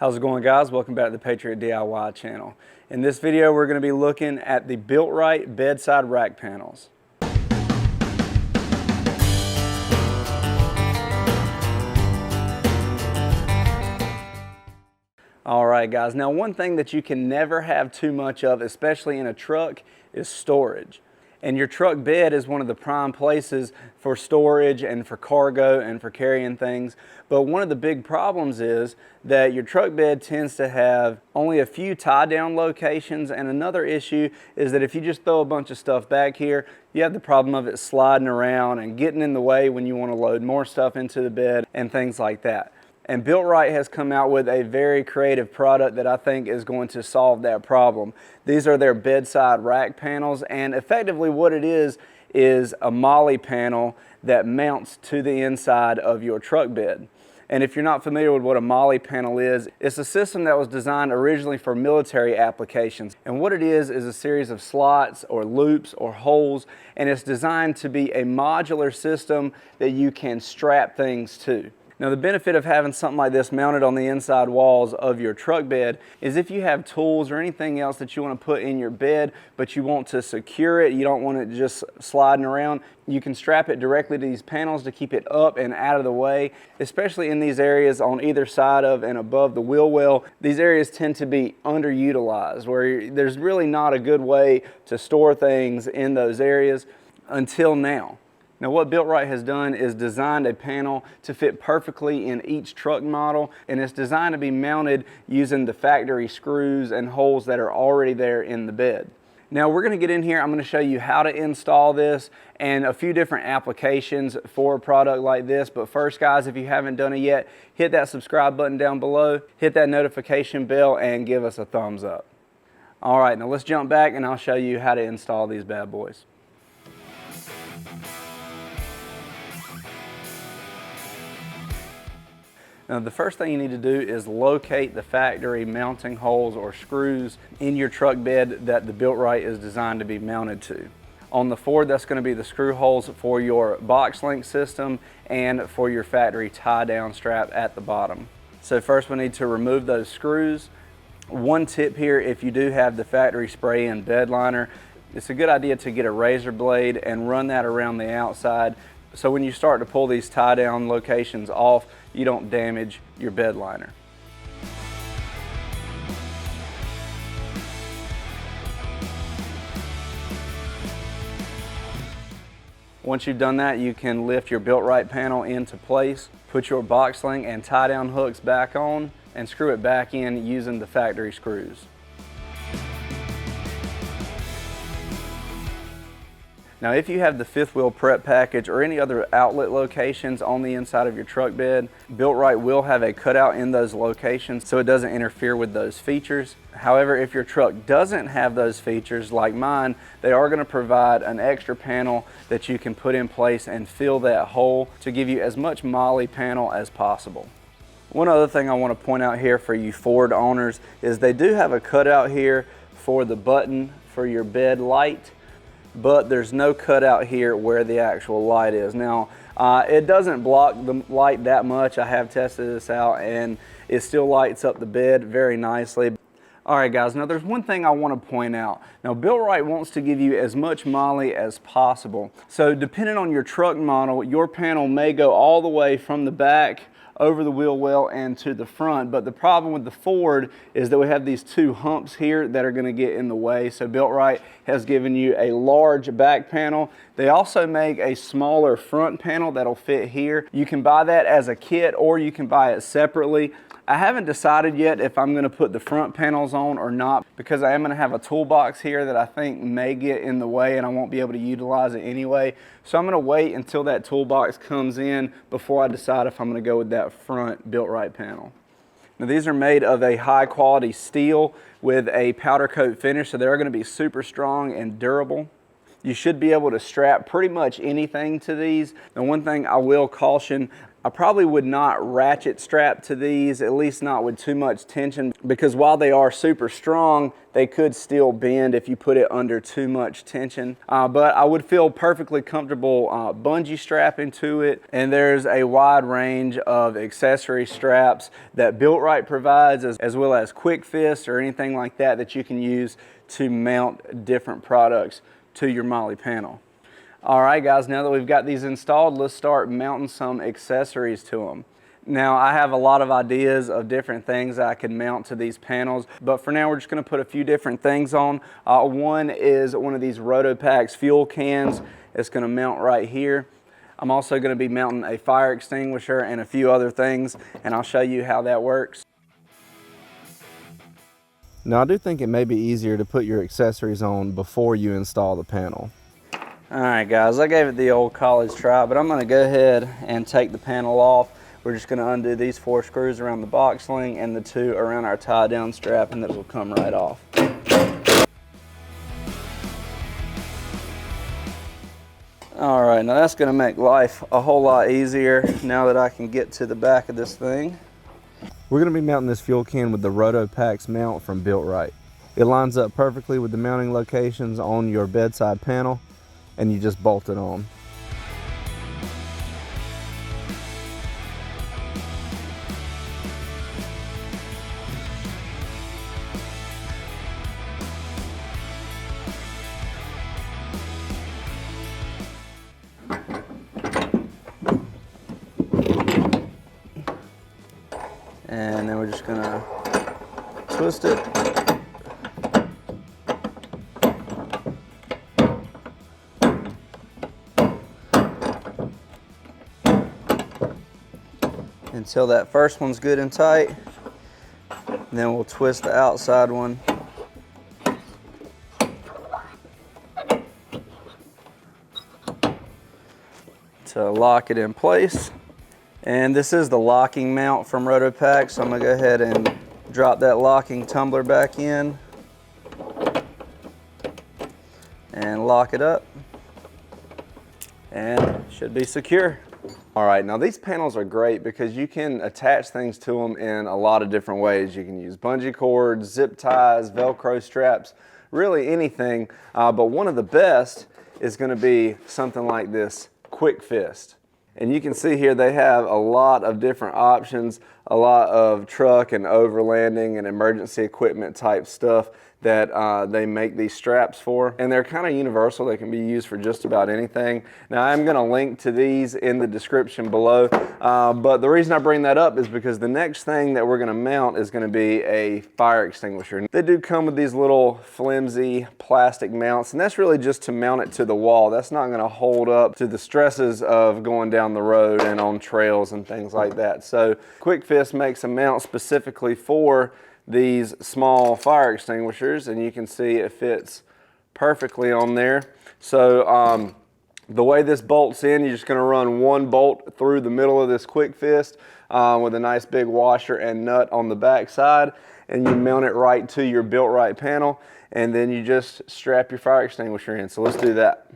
How's it going, guys? Welcome back to the Patriot DIY channel. In this video we're going to be looking at the BuiltRight bedside rack panels. Alright guys, now one thing that you can never have too much of, especially in a truck, is storage. And your truck bed is one of the prime places for storage and for cargo and for carrying things. But one of the big problems is that your truck bed tends to have only a few tie down locations, and another issue is that if you just throw a bunch of stuff back here, you have the problem of it sliding around and getting in the way when you want to load more stuff into the bed and things like that. And BuiltRight has come out with a very creative product that I think is going to solve that problem. These are their bedside rack panels, and effectively what it is a Molle panel that mounts to the inside of your truck bed. And if you're not familiar with what a Molle panel is, it's a system that was designed originally for military applications. And what it is a series of slots or loops or holes, and it's designed to be a modular system that you can strap things to. Now the benefit of having something like this mounted on the inside walls of your truck bed is if you have tools or anything else that you want to put in your bed but you want to secure it, you don't want it just sliding around, you can strap it directly to these panels to keep it up and out of the way, especially in these areas on either side of and above the wheel well. These areas tend to be underutilized where there's really not a good way to store things in those areas until now. Now what BuiltRight has done is designed a panel to fit perfectly in each truck model, and it's designed to be mounted using the factory screws and holes that are already there in the bed. Now we're going to get in here, I'm going to show you how to install this and a few different applications for a product like this. But first guys, if you haven't done it yet, hit that subscribe button down below, hit that notification bell, and give us a thumbs up. Alright, now let's jump back and I'll show you how to install these bad boys. Now the first thing you need to do is locate the factory mounting holes or screws in your truck bed that the BuiltRight is designed to be mounted to. On the Ford, that's going to be the screw holes for your box link system and for your factory tie down strap at the bottom. So first we need to remove those screws. One tip here, if you do have the factory spray-in bed liner, it's a good idea to get a razor blade and run that around the outside, so when you start to pull these tie down locations off, you don't damage your bed liner. Once you've done that, you can lift your BuiltRight panel into place, put your box link and tie down hooks back on, and screw it back in using the factory screws. Now if you have the fifth wheel prep package or any other outlet locations on the inside of your truck bed, BuiltRight will have a cutout in those locations so it doesn't interfere with those features. However, if your truck doesn't have those features like mine, they are going to provide an extra panel that you can put in place and fill that hole to give you as much Molle panel as possible. One other thing I want to point out here for you Ford owners is they do have a cutout here for the button for your bed light, but there's no cutout here where the actual light is. Now, it doesn't block the light that much. I have tested this out and it still lights up the bed very nicely. Alright guys, now there's one thing I want to point out. Now BuiltRight wants to give you as much Molle as possible. So depending on your truck model, your panel may go all the way from the back over the wheel well and to the front, but the problem with the Ford is that we have these two humps here that are going to get in the way. So BuiltRight has given you a large back panel. They also make a smaller front panel that'll fit here. You can buy that as a kit or you can buy it separately. I haven't decided yet if I'm going to put the front panels on or not, because I am going to have a toolbox here that I think may get in the way and I won't be able to utilize it anyway. So I'm going to wait until that toolbox comes in before I decide if I'm going to go with that front BuiltRight panel. Now these are made of a high quality steel with a powder coat finish, so they're going to be super strong and durable. You should be able to strap pretty much anything to these. And one thing I will caution, I probably would not ratchet strap to these, at least not with too much tension, because while they are super strong, they could still bend if you put it under too much tension. But I would feel perfectly comfortable bungee strapping to it. And there's a wide range of accessory straps that BuiltRight provides, as well as quick fist or anything like that that you can use to mount different products to your Molle panel. All right, guys, now that we've got these installed, let's start mounting some accessories to them. Now, I have a lot of ideas of different things I can mount to these panels, but for now, we're just gonna put a few different things on. One is one of these RotoPax fuel cans. It's gonna mount right here. I'm also gonna be mounting a fire extinguisher and a few other things, and I'll show you how that works. Now, I do think it may be easier to put your accessories on before you install the panel. All right, guys, I gave it the old college try, but I'm gonna go ahead and take the panel off. We're just gonna undo these 4 screws around the box sling and the 2 around our tie down strap, and that will come right off. All right, now that's gonna make life a whole lot easier now that I can get to the back of this thing. We're gonna be mounting this fuel can with the RotoPax mount from BuiltRight. It lines up perfectly with the mounting locations on your bedside panel, and you just bolt it on. And then we're just gonna twist it. Until that first one's good and tight. And then we'll twist the outside one. To lock it in place. And this is the locking mount from RotoPax, so I'm gonna go ahead and drop that locking tumbler back in and lock it up, and it should be secure. All right, now these panels are great because you can attach things to them in a lot of different ways. You can use bungee cords, zip ties, Velcro straps, really anything, but one of the best is gonna be something like this quick fist. And you can see here they have a lot of different options, a lot of truck and overlanding and emergency equipment type stuff that they make these straps for. And they're kind of universal. They can be used for just about anything. Now, I'm going to link to these in the description below. But the reason I bring that up is because the next thing that we're going to mount is going to be a fire extinguisher. They do come with these little flimsy plastic mounts, and that's really just to mount it to the wall. That's not going to hold up to the stresses of going down the road and on trails and things like that. So Quick Fist makes a mount specifically for these small fire extinguishers, and you can see it fits perfectly on there. So the way this bolts in, you're just going to run one bolt through the middle of this Quick Fist with a nice big washer and nut on the back side, and you mount it right to your BuiltRight panel, and then you just strap your fire extinguisher in. So let's do that.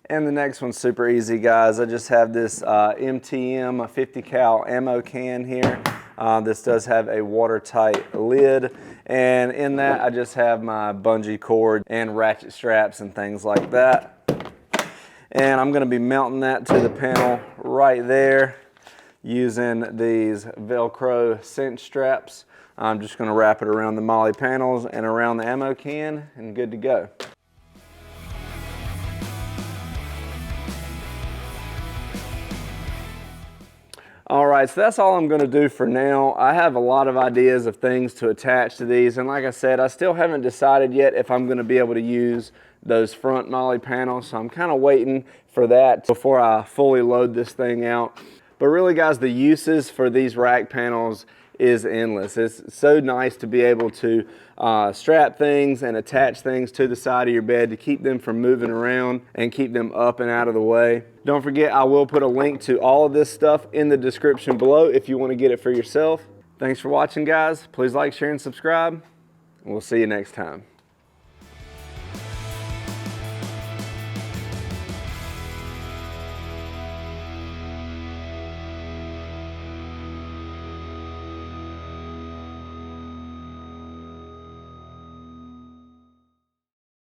And the next one's super easy, guys. I just have this MTM, a 50 cal ammo can here. This does have a watertight lid. And in that, I just have my bungee cord and ratchet straps and things like that. And I'm gonna be mounting that to the panel right there using these Velcro cinch straps. I'm just gonna wrap it around the Molle panels and around the ammo can, and good to go. All right, so that's all I'm gonna do for now. I have a lot of ideas of things to attach to these, and like I said, I still haven't decided yet if I'm gonna be able to use those front Molle panels, so I'm kind of waiting for that before I fully load this thing out. But really, guys, the uses for these rack panels is endless. It's so nice to be able to strap things and attach things to the side of your bed to keep them from moving around and keep them up and out of the way. Don't forget, I will put a link to all of this stuff in the description below if you want to get it for yourself. Thanks for watching, guys. Please like, share, and subscribe, and we'll see you next time.